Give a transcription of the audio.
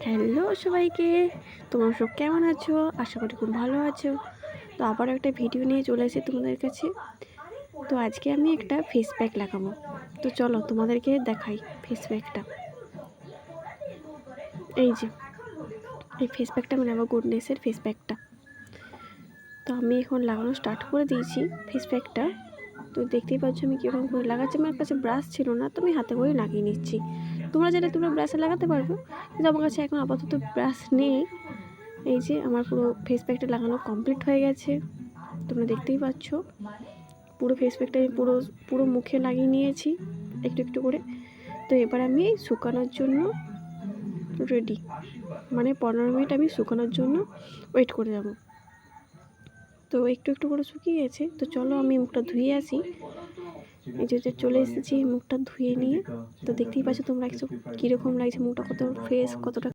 Hello সবাইকে, তোমরা সব কেমন আছো? আশা করি খুব ভালো আছো। তো আবার একটা ভিডিও নিয়ে চলে এসেছি তোমাদের কাছে। তো আজকে আমি একটা ফেস প্যাক লাগাবো। তো চলো তোমাদেরকে দেখাই ফেস প্যাকটা। এই যে এই ফেস প্যাকটা মানে আমার গুডনেসের ফেস প্যাকটা। তো আমি এখন লাগানো স্টার্ট করে দিয়েছি ফেস প্যাকটা। তো দেখতেই পাচ্ছ আমি কীরকম করে লাগাচ্ছি। আমার কাছে ব্রাশ ছিল না, তো আমি হাতে করে লাগিয়ে নিচ্ছি। তোমরা ব্রাশে লাগাতে পারবে, কিন্তু আমার কাছে এখন আপাতত ব্রাশ নেই। এই যে আমার পুরো ফেস প্যাকটা লাগানো কমপ্লিট হয়ে গেছে, তোমরা দেখতেই পাচ্ছ। পুরো ফেস প্যাকটা আমি পুরো মুখে লাগিয়ে নিয়েছি একটু একটু করে। তো এবার আমি শুকানোর জন্য রেডি, মানে 15 মিনিট আমি শুকানোর জন্য ওয়েট করে যাব। তো একটু একটু করে শুকিয়ে গেছে। তো চলো আমি মুখটা ধুয়ে আসি। এই যে চলে এসেছি মুখটা ধুয়ে নিয়ে। তো দেখতেই পাচ্ছ তোমরা কীরকম লাগছে মুখটা, কত ফ্রেশ, কতটা